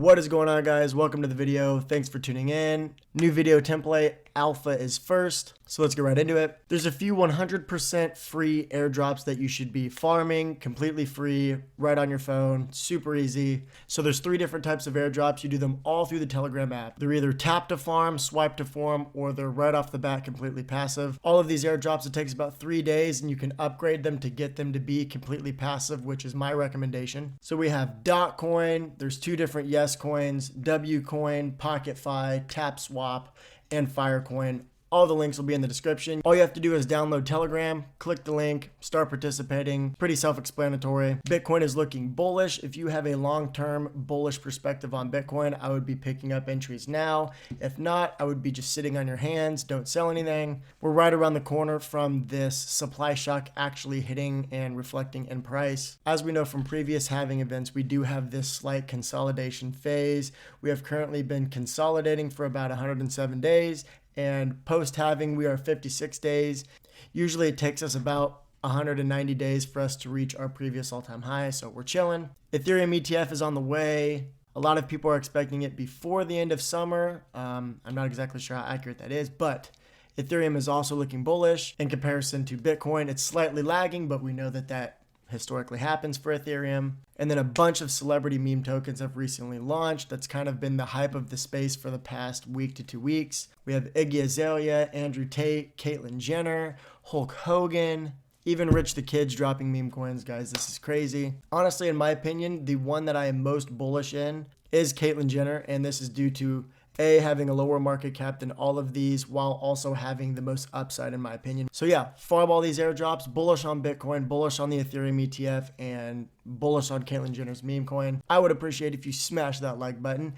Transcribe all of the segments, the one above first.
What is going on, guys? Welcome to the video. Thanks for tuning in. New video template, alpha is first. So let's get right into it. There's a few 100% free airdrops that you should be farming, completely free, right on your phone, super easy. So there's 3 different types of airdrops. You do them all through the Telegram app. They're either tap to farm, swipe to farm, or they're right off the bat completely passive. All of these airdrops, it takes about 3 days and you can upgrade them to get them to be completely passive, which is my recommendation. So we have DOTCOIN, there's 2 different YESCOINs, DOTCOIN, PocketFi, TapSwap, and Firecoin. All the links will be in the description. All you have to do is download Telegram, click the link, start participating. Pretty self-explanatory. Bitcoin is looking bullish. If you have a long-term bullish perspective on Bitcoin, I would be picking up entries now. If not, I would be just sitting on your hands. Don't sell anything. We're right around the corner from this supply shock actually hitting and reflecting in price. As we know from previous halving events, we do have this slight consolidation phase. We have currently been consolidating for about 107 days. And post-halving, we are 56 days. Usually it takes us about 190 days for us to reach our previous all-time high, so we're chilling. Ethereum ETF is on the way. A lot of people are expecting it before the end of summer. I'm not exactly sure how accurate that is, but Ethereum is also looking bullish. In comparison to Bitcoin, it's slightly lagging, but we know that historically happens for Ethereum. And then a bunch of celebrity meme tokens have recently launched. That's kind of been the hype of the space for the past week to 2 weeks. We have Iggy Azalea, Andrew Tate, Caitlyn Jenner, Hulk Hogan, even Rich the Kid's dropping meme coins. Guys, this is crazy. Honestly, in my opinion, the one that I am most bullish in is Caitlyn Jenner, and this is due to having a lower market cap than all of these, while also having the most upside in my opinion. So yeah, farm all these airdrops, bullish on Bitcoin, bullish on the Ethereum ETF, and bullish on Caitlyn Jenner's meme coin. I would appreciate if you smash that like button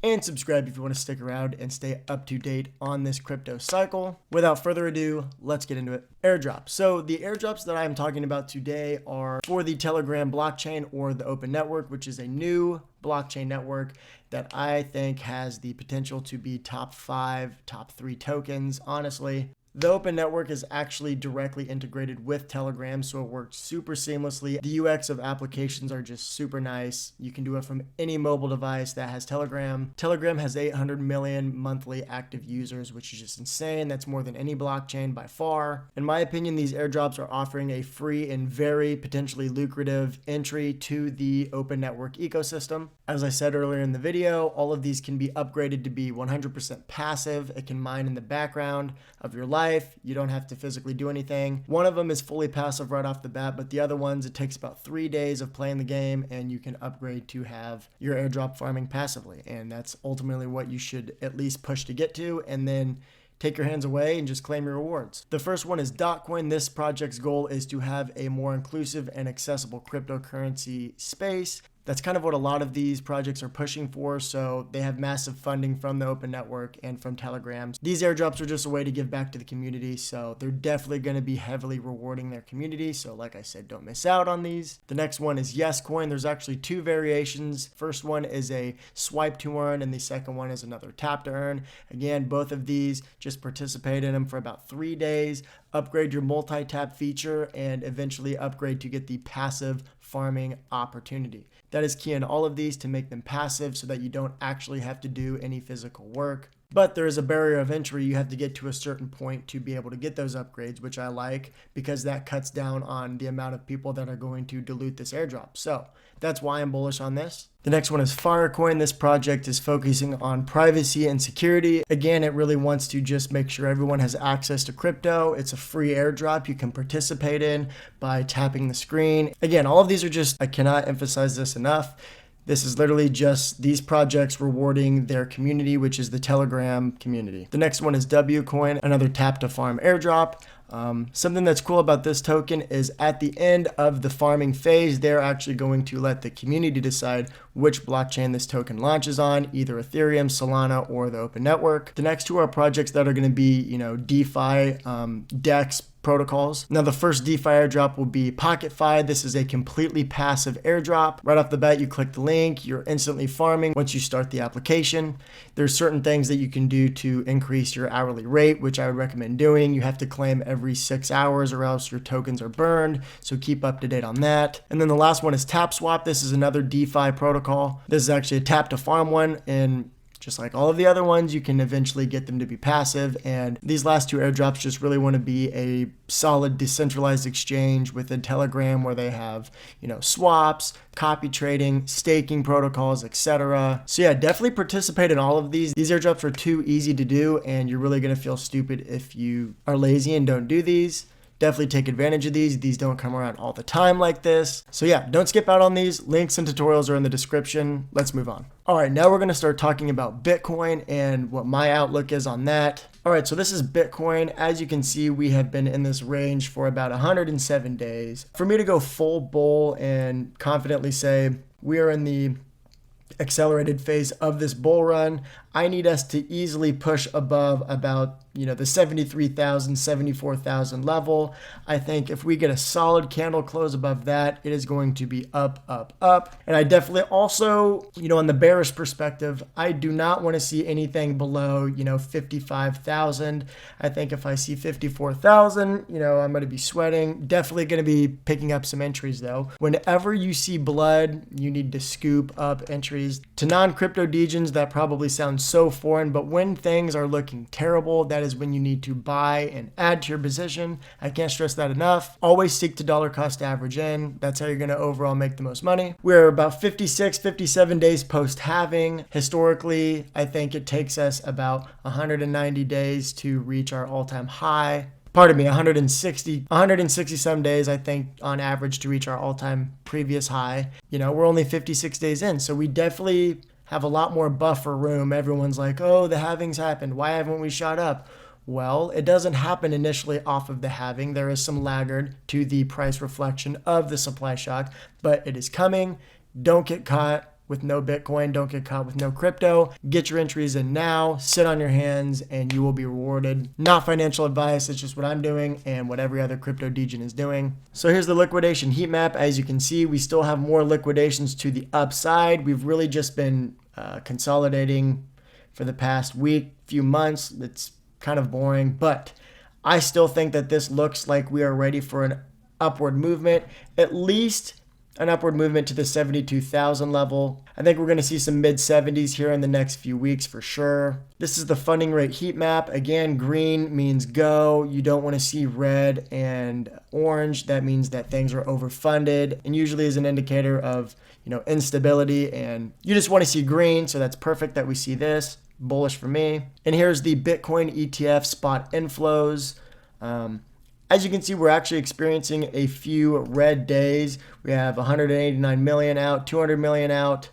and subscribe if you want to stick around and stay up to date on this crypto cycle. Without further ado, let's get into it. Airdrops. So the airdrops that I'm talking about today are for the Telegram blockchain or the Open Network, which is a new blockchain network that I think has the potential to be top 5, top 3 tokens, honestly. The Open Network is actually directly integrated with Telegram, so it works super seamlessly. The UX of applications are just super nice. You can do it from any mobile device that has Telegram. Telegram has 800 million monthly active users, which is just insane. That's more than any blockchain by far. In my opinion, these airdrops are offering a free and very potentially lucrative entry to the Open Network ecosystem. As I said earlier in the video, all of these can be upgraded to be 100% passive. It can mine in the background of your life. You don't have to physically do anything. One of them is fully passive right off the bat, but the other ones, it takes about 3 days of playing the game and you can upgrade to have your airdrop farming passively. And that's ultimately what you should at least push to get to, and then take your hands away and just claim your rewards. The first one is DOTCOIN. This project's goal is to have a more inclusive and accessible cryptocurrency space. That's kind of what a lot of these projects are pushing for, so they have massive funding from the Open Network and from Telegram. These airdrops are just a way to give back to the community, so they're definitely going to be heavily rewarding their community, so like I said, don't miss out on these. The next one is YESCOIN. There's actually 2 variations. First one is a swipe to earn, and the second one is another tap to earn. Again, both of these, just participate in them for about 3 days, upgrade your multi-tap feature, and eventually upgrade to get the passive farming opportunity. That is key in all of these, to make them passive so that you don't actually have to do any physical work. But there is a barrier of entry. You have to get to a certain point to be able to get those upgrades, which I like because that cuts down on the amount of people that are going to dilute this airdrop. So that's why I'm bullish on this. The next one is Firecoin. This project is focusing on privacy and security. Again, it really wants to just make sure everyone has access to crypto. It's a free airdrop you can participate in by tapping the screen. Again, all of these are just, I cannot emphasize this enough, this is literally just these projects rewarding their community, which is the Telegram community. The next one is DOTCOIN, another tap to farm airdrop. Something that's cool about this token is at the end of the farming phase, they're actually going to let the community decide which blockchain this token launches on, either Ethereum, Solana, or the Open Network. The next 2 are projects that are going to be, DeFi, DEX, protocols. Now the first DeFi airdrop will be PocketFi. This is a completely passive airdrop. Right off the bat, you click the link, you're instantly farming once you start the application. There's certain things that you can do to increase your hourly rate, which I would recommend doing. You have to claim every 6 hours or else your tokens are burned, so keep up to date on that. And then the last one is TapSwap. This is another DeFi protocol. This is actually a tap to farm one, and just like all of the other ones, you can eventually get them to be passive. And these last two airdrops just really want to be a solid decentralized exchange within Telegram where they have, swaps, copy trading, staking protocols, etc. So yeah, definitely participate in all of these. These airdrops are too easy to do, and you're really going to feel stupid if you are lazy and don't do these. Definitely take advantage of these. These don't come around all the time like this. So yeah, don't skip out on these. Links and tutorials are in the description. Let's move on. All right, now we're going to start talking about Bitcoin and what my outlook is on that. All right, so this is Bitcoin. As you can see, we have been in this range for about 107 days. For me to go full bull and confidently say we are in the accelerated phase of this bull run, I need us to easily push above about, the 73,000, 74,000 level. I think if we get a solid candle close above that, it is going to be up, up, up. And I definitely also, on the bearish perspective, I do not want to see anything below, 55,000. I think if I see 54,000, I'm going to be sweating. Definitely going to be picking up some entries though. Whenever you see blood, you need to scoop up entries. To non-crypto degens, that probably sounds so foreign, but when things are looking terrible, that is when you need to buy and add to your position. I can't stress that enough. Always seek to dollar cost average in. That's how you're going to overall make the most money. We're about 56, 57 days post halving. Historically, I think it takes us about 190 days to reach our all-time high. Pardon me, 160 some days, I think, on average to reach our all-time previous high. We're only 56 days in, so we definitely have a lot more buffer room. Everyone's like, oh, the halving's happened. Why haven't we shot up? Well, it doesn't happen initially off of the halving. There is some laggard to the price reflection of the supply shock, but it is coming. Don't get caught with no Bitcoin. Don't get caught with no crypto. Get your entries in now, sit on your hands, and you will be rewarded. Not financial advice. It's just what I'm doing and what every other crypto degen is doing. So here's the liquidation heat map. As you can see, we still have more liquidations to the upside. We've really just been consolidating for the past week, few months. It's kind of boring, but I still think that this looks like we are ready for an upward movement, at least an upward movement to the 72,000 level. I think we're going to see some mid 70s here in the next few weeks for sure. This is the funding rate heat map. Again, green means go. You don't want to see red and orange. That means that things are overfunded and usually is an indicator of, instability, and you just want to see green. So that's perfect that we see this. Bullish for me. And here's the Bitcoin ETF spot inflows. As you can see, we're actually experiencing a few red days. We have 189 million out, 200 million out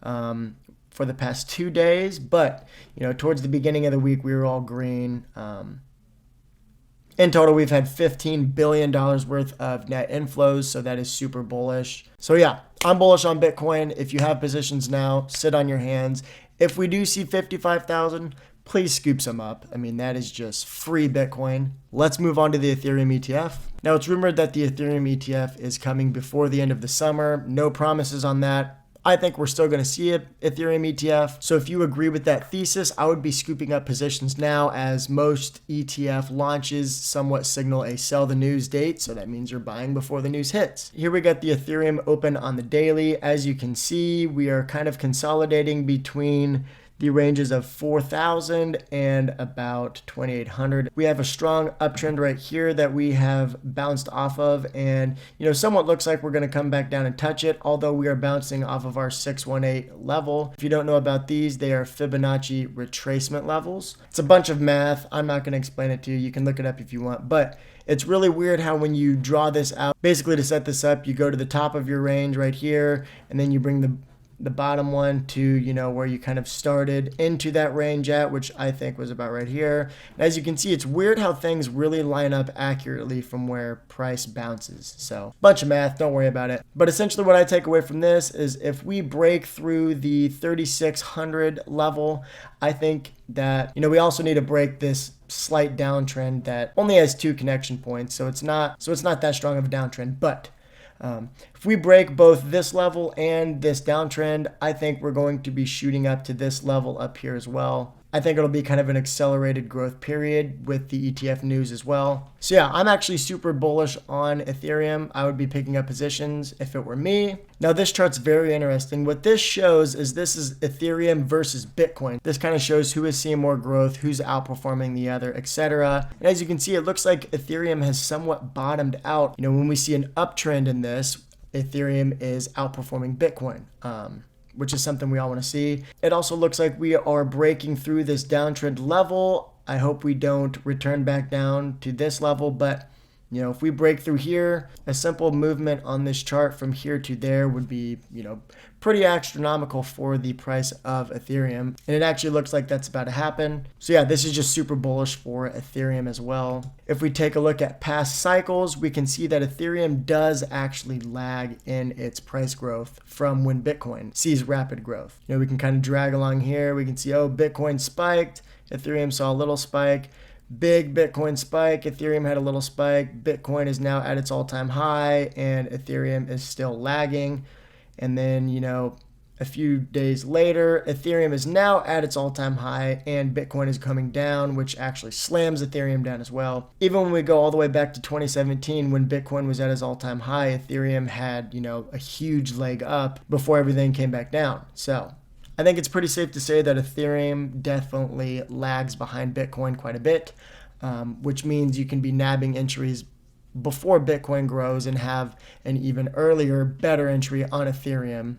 for the past 2 days. But, towards the beginning of the week, we were all green. In total, we've had $15 billion worth of net inflows, so that is super bullish. So yeah, I'm bullish on Bitcoin. If you have positions now, sit on your hands. If we do see 55,000, please scoop some up. That is just free Bitcoin. Let's move on to the Ethereum ETF. Now, it's rumored that the Ethereum ETF is coming before the end of the summer. No promises on that. I think we're still going to see an Ethereum ETF. So if you agree with that thesis, I would be scooping up positions now, as most ETF launches somewhat signal a sell the news date. So that means you're buying before the news hits. Here we got the Ethereum open on the daily. As you can see, we are kind of consolidating between the ranges of 4,000 and about 2,800. We have a strong uptrend right here that we have bounced off of, and somewhat looks like we're going to come back down and touch it, although we are bouncing off of our 618 level. If you don't know about these, they are Fibonacci retracement levels. It's a bunch of math. I'm not going to explain it to you. You can look it up if you want, but it's really weird how when you draw this out, basically to set this up, you go to the top of your range right here, and then you bring the the bottom one to, you know, where you kind of started into that range at, which I think was about right here. And as you can see, it's weird how things really line up accurately from where price bounces. So bunch of math, don't worry about it. But essentially what I take away from this is if we break through the 3,600 level, I think that, you know, we also need to break this slight downtrend that only has 2 connection points. So it's not that strong of a downtrend, but if we break both this level and this downtrend, I think we're going to be shooting up to this level up here as well. I think it'll be kind of an accelerated growth period with the ETF news as well. So yeah, I'm actually super bullish on Ethereum. I would be picking up positions if it were me. Now this chart's very interesting. What this shows is this is Ethereum versus Bitcoin. This kind of shows who is seeing more growth, who's outperforming the other, etc. And as you can see, it looks like Ethereum has somewhat bottomed out. You know, when we see an uptrend in this, Ethereum is outperforming Bitcoin. Which is something we all want to see. It also looks like we are breaking through this downtrend level. I hope we don't return back down to this level, but you know, if we break through here, a simple movement on this chart from here to there would be, you know, pretty astronomical for the price of Ethereum. And it actually looks like that's about to happen. So yeah, this is just super bullish for Ethereum as well. If we take a look at past cycles, we can see that Ethereum does actually lag in its price growth from when Bitcoin sees rapid growth. You know, we can kind of drag along here. We can see, oh, Bitcoin spiked. Ethereum saw a little spike. Big Bitcoin spike, Ethereum had a little spike, Bitcoin is now at its all-time high, and Ethereum is still lagging. And then, you know, a few days later, Ethereum is now at its all-time high, and Bitcoin is coming down, which actually slams Ethereum down as well. Even when we go all the way back to 2017, when Bitcoin was at its all-time high, Ethereum had, you know, a huge leg up before everything came back down. So I think it's pretty safe to say that Ethereum definitely lags behind Bitcoin quite a bit, which means you can be nabbing entries before Bitcoin grows and have an even earlier, better entry on Ethereum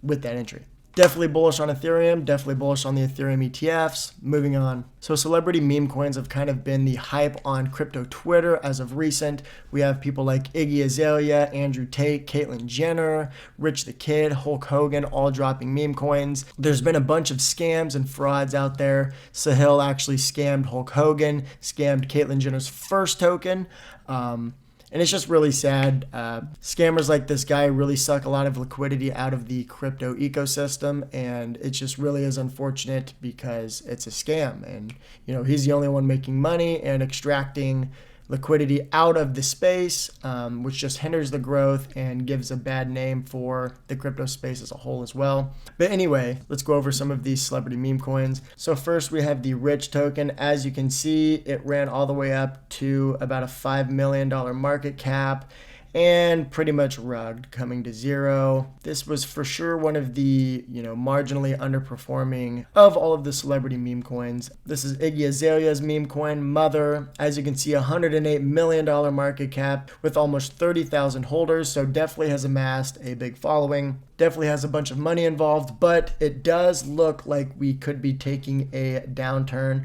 with that entry. Definitely bullish on Ethereum, definitely bullish on the Ethereum ETFs. Moving on. So celebrity meme coins have kind of been the hype on crypto Twitter as of recent. We have people like Iggy Azalea, Andrew Tate, Caitlyn Jenner, Rich the Kid, Hulk Hogan, all dropping meme coins. There's been a bunch of scams and frauds out there. Sahil actually scammed Hulk Hogan, scammed Caitlyn Jenner's first token. And it's just really sad. Scammers like this guy really suck a lot of liquidity out of the crypto ecosystem, and it just really is unfortunate because it's a scam. And, you know, he's the only one making money and extracting liquidity out of the space, which just hinders the growth and gives a bad name for the crypto space as a whole as well. But anyway, let's go over some of these celebrity meme coins. So first we have the Rich token. As you can see, it ran all the way up to about a $5 million market cap and pretty much rugged, coming to zero. This was for sure one of the, you know, marginally underperforming of all of the celebrity meme coins. This is Iggy Azalea's meme coin, Mother. As you can see, $108 million market cap with almost 30,000 holders, so definitely has amassed a big following. Definitely has a bunch of money involved, but it does look like we could be taking a downturn.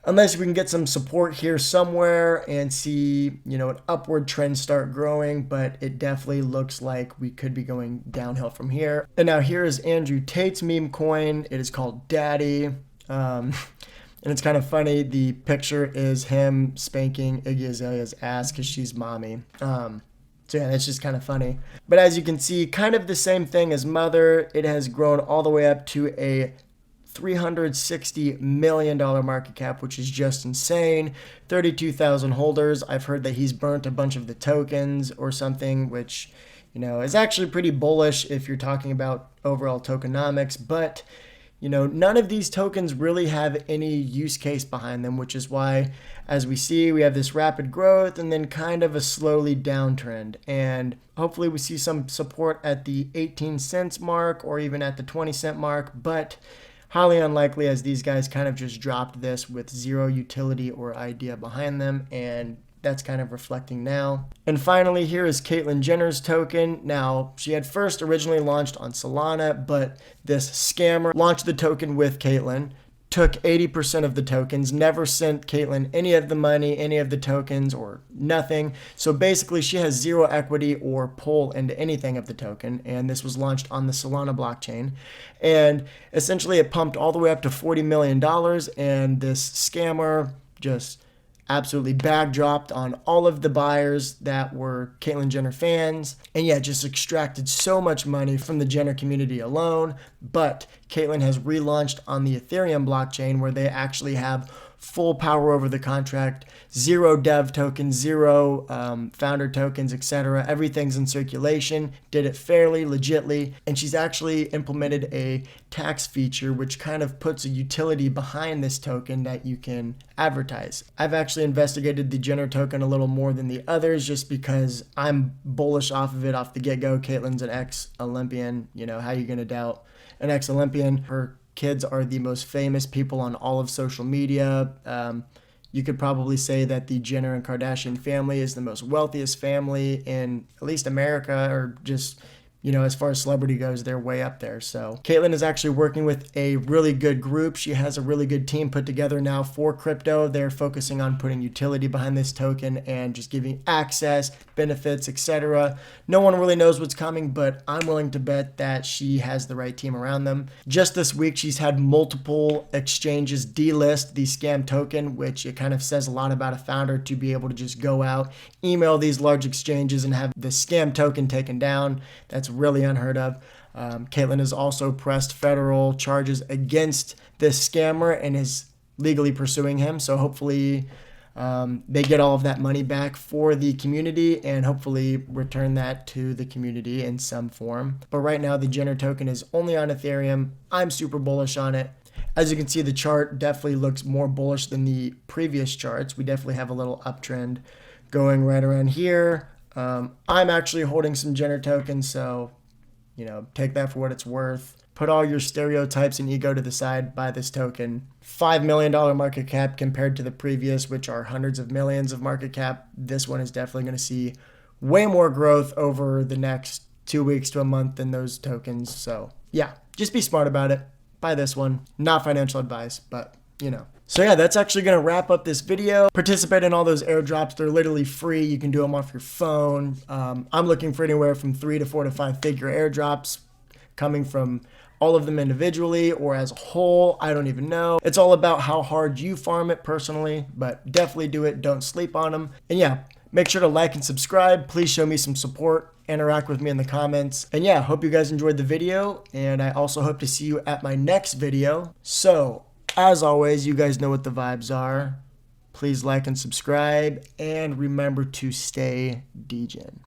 Unless we can get some support here somewhere and see, you know, an upward trend start growing, but it definitely looks like we could be going downhill from here. And now here is Andrew Tate's meme coin. It is called Daddy. And it's kind of funny. The picture is him spanking Iggy Azalea's ass because she's mommy. So yeah, that's just kind of funny. But as you can see, kind of the same thing as Mother. It has grown all the way up to a $360 million market cap, which is just insane. 32,000 holders. I've heard that he's burnt a bunch of the tokens or something, which, you know, is actually pretty bullish if you're talking about overall tokenomics. But, you know, none of these tokens really have any use case behind them, which is why, as we see, we have this rapid growth and then kind of a slowly downtrend. And hopefully we see some support at the 18 cents mark or even at the 20-cent mark, but highly unlikely, as these guys kind of just dropped this with zero utility or idea behind them, and that's kind of reflecting now. And finally, here is Caitlyn Jenner's token. Now, she had first originally launched on Solana, but this scammer launched the token with Caitlyn, took 80% of the tokens, never sent Caitlyn any of the money, any of the tokens, or nothing. So basically she has zero equity or pull into anything of the token, and this was launched on the Solana blockchain. And essentially it pumped all the way up to $40 million, and this scammer just absolutely backdropped on all of the buyers that were Caitlyn Jenner fans, and yeah, just extracted so much money from the Jenner community alone. But Caitlyn has relaunched on the Ethereum blockchain, where they actually have full power over the contract, zero dev tokens, zero founder tokens, etc. Everything's in circulation, did it fairly, legitly, and she's actually implemented a tax feature which kind of puts a utility behind this token that you can advertise. I've actually investigated the Jenner token a little more than the others just because I'm bullish off of it off the get-go. Caitlyn's an ex-Olympian, you know, how are you going to doubt an ex-Olympian? Her kids are the most famous people on all of social media. You could probably say that the Jenner and Kardashian family is the most wealthiest family in at least America, or just, you know, as far as celebrity goes, they're way up there. So Caitlyn is actually working with a really good group. She has a really good team put together now for crypto. They're focusing on putting utility behind this token and just giving access, benefits, etc. No one really knows what's coming, but I'm willing to bet that she has the right team around them. Just this week, she's had multiple exchanges delist the scam token, which it kind of says a lot about a founder to be able to just go out, email these large exchanges and have the scam token taken down. That's really unheard of. Caitlyn has also pressed federal charges against this scammer and is legally pursuing him. So hopefully they get all of that money back for the community and hopefully return that to the community in some form. But right now the Jenner token is only on Ethereum. I'm super bullish on it. As you can see, the chart definitely looks more bullish than the previous charts. We definitely have a little uptrend going right around here. I'm actually holding some Jenner tokens, so, you know, take that for what it's worth. Put all your stereotypes and ego to the side, buy this token. $5 million market cap compared to the previous, which are hundreds of millions of market cap. This one is definitely going to see way more growth over the next 2 weeks to a month than those tokens. So yeah, just be smart about it. Buy this one. Not financial advice, but you know. So yeah, that's actually going to wrap up this video. Participate in all those airdrops. They're literally free. You can do them off your phone. I'm looking for anywhere from 3 to 4 to 5 figure airdrops coming from all of them individually or as a whole. I don't even know. It's all about how hard you farm it personally, but definitely do it. Don't sleep on them. And yeah, make sure to like and subscribe. Please show me some support. Interact with me in the comments. And yeah, hope you guys enjoyed the video. And I also hope to see you at my next video. So as always, you guys know what the vibes are. Please like and subscribe, and remember to stay degen.